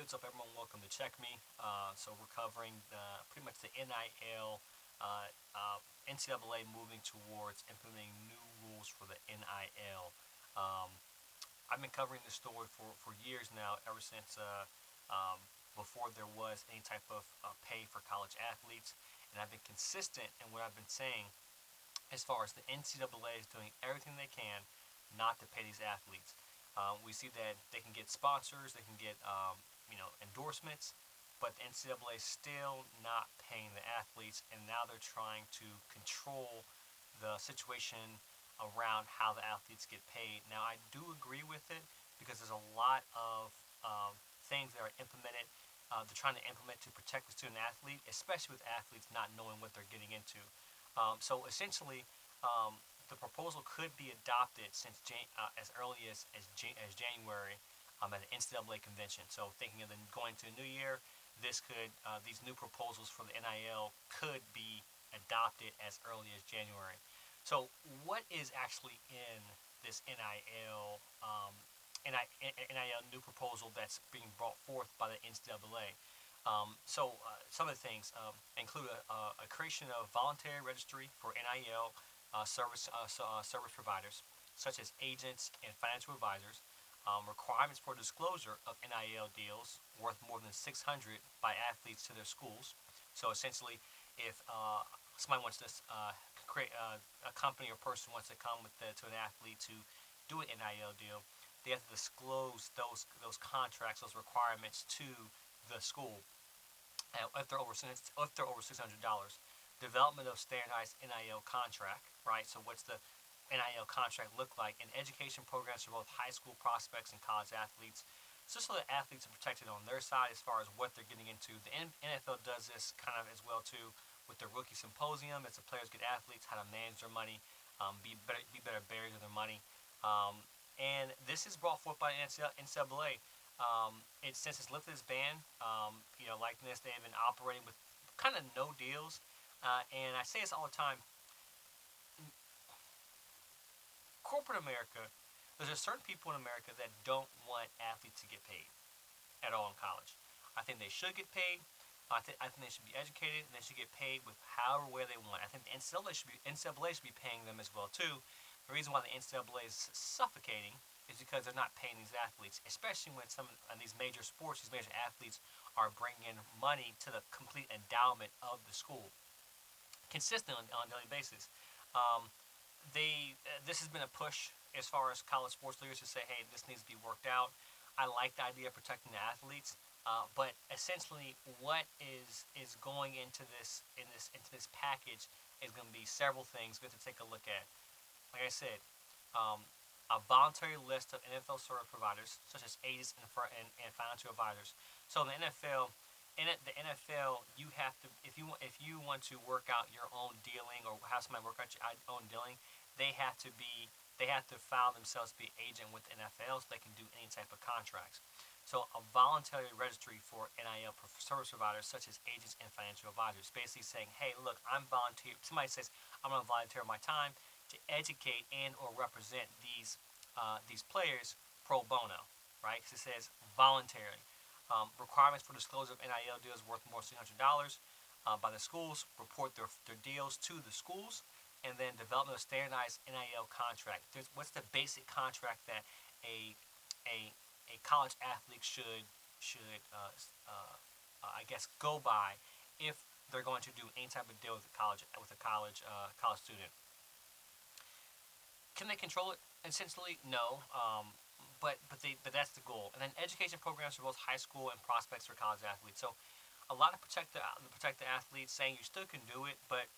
What's up, everyone? Welcome to Check Me. So we're covering pretty much the NIL, NCAA moving towards implementing new rules for the NIL. Um, I've been covering this story for years now, ever since before there was any type of pay for college athletes, and I've been consistent in what I've been saying as far as the NCAA is doing everything they can not to pay these athletes. We see that they can get sponsors, they can get endorsements, but the NCAA is still not paying the athletes, and now they're trying to control the situation around how the athletes get paid. Now, I do agree with it because there's a lot of things that are implemented. They're trying to implement to protect the student athlete, especially with athletes not knowing what they're getting into. So essentially, the proposal could be adopted since as early as January at the NCAA convention. So thinking of going to the new year, these new proposals for the NIL could be adopted as early as January. So what is actually in this NIL new proposal that's being brought forth by the NCAA? Some of the things include a creation of voluntary registry for NIL service providers, such as agents and financial advisors, requirements for disclosure of NIL deals worth more than 600 by athletes to their schools. So essentially, if somebody wants to create a company or person wants to come to an athlete to do an NIL deal, they have to disclose those contracts, those requirements to the school. If they're over $600. Development of standardized NIL contract, right? So what's the NIL contract look like? And education programs for both high school prospects and college athletes, just so that athletes are protected on their side as far as what they're getting into. The NFL does this kind of as well too with the rookie symposium. As the players get athletes, how to manage their money, be better bearers of their money. And this is brought forth by NCAA. Since it's lifted its ban, like this, they've been operating with kind of no deals. And I say this all the time. Corporate America, there's a certain people in America that don't want athletes to get paid at all in college. I think they should get paid. I think they should be educated, and they should get paid with however way they want. I think the NCAA should be paying them as well too. The reason why the NCAA is suffocating is because they're not paying these athletes, especially when some of these major sports, these major athletes are bringing in money to the complete endowment of the school consistently on a daily basis. Um, this has been a push as far as college sports leaders to say, hey, this needs to be worked out. I like the idea of protecting the athletes, but essentially, what is going into this package is going to be several things we have to take a look at. Like I said, um, a voluntary list of NFL service providers, such as agents and financial advisors. So in the NFL, the NFL, you have to if you want to work out your own dealing or have somebody work out your own dealing, they have to be they have to file themselves to be an agent with the NFL so they can do any type of contracts. So a voluntary registry for NIL service providers such as agents and financial advisors, basically saying, hey, look, I'm volunteer. Somebody says I'm going to volunteer my time to educate and or represent these players pro bono, right? Because it says voluntarily. Requirements for disclosure of NIL deals worth more than $600 by the schools. Report their deals to the schools, and then development of standardized NIL contract. What's the basic contract that a a, a college athlete should I guess go by if they're going to do any type of deal with a college student. Can they control it? Essentially, no. But that's the goal. And then education programs for both high school and prospects for college athletes. So a lot of protect the athletes, saying you still can do it, but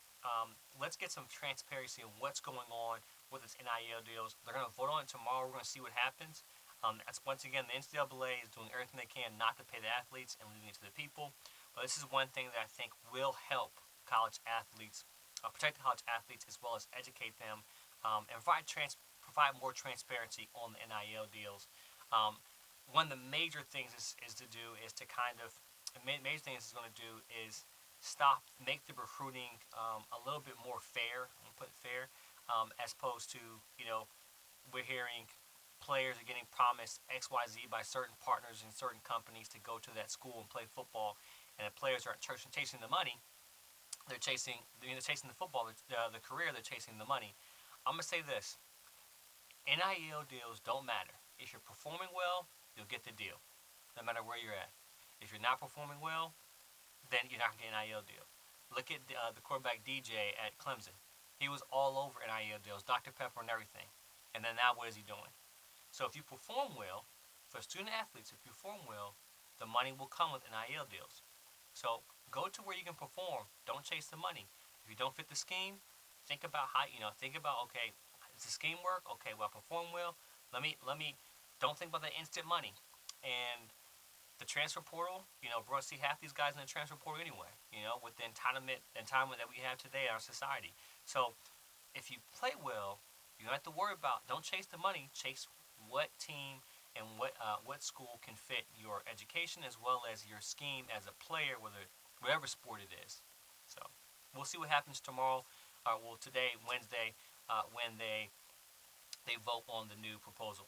let's get some transparency on what's going on with this NIL deals. They're going to vote on it tomorrow. We're going to see what happens. That's once again the NCAA is doing everything they can not to pay the athletes and leaving it to the people. But this is one thing that I think will help college athletes, protect the college athletes as well as educate them, and provide more transparency on the NIL deals. Um, One of the major things is to do is to kind of major thing is going to do is make the recruiting a little bit more fair. I'll put it fair, as opposed to we're hearing players are getting promised XYZ by certain partners and certain companies to go to that school and play football, and the players aren't chasing the money. They're chasing the football, the career. They're chasing the money. I'm gonna say this: NIL deals don't matter. If you're performing well, you'll get the deal, no matter where you're at. If you're not performing well, then you're not gonna get an NIL deal. Look at the quarterback DJ at Clemson. He was all over NIL deals, Dr. Pepper and everything. And then now what is he doing? So if you perform well, for student athletes, if you perform well, the money will come with NIL deals. So go to where you can perform. Don't chase the money. If you don't fit the scheme, think about okay, does the scheme work? Okay, well I perform well. Let me don't think about the instant money. And the transfer portal, we're gonna see half these guys in the transfer portal anyway, with the entitlement that we have today in our society. So if you play well, you don't have to worry about. Don't chase the money. Chase what team and what school can fit your education as well as your scheme as a player, whatever sport it is. So we'll see what happens tomorrow. Today, Wednesday, when they vote on the new proposal.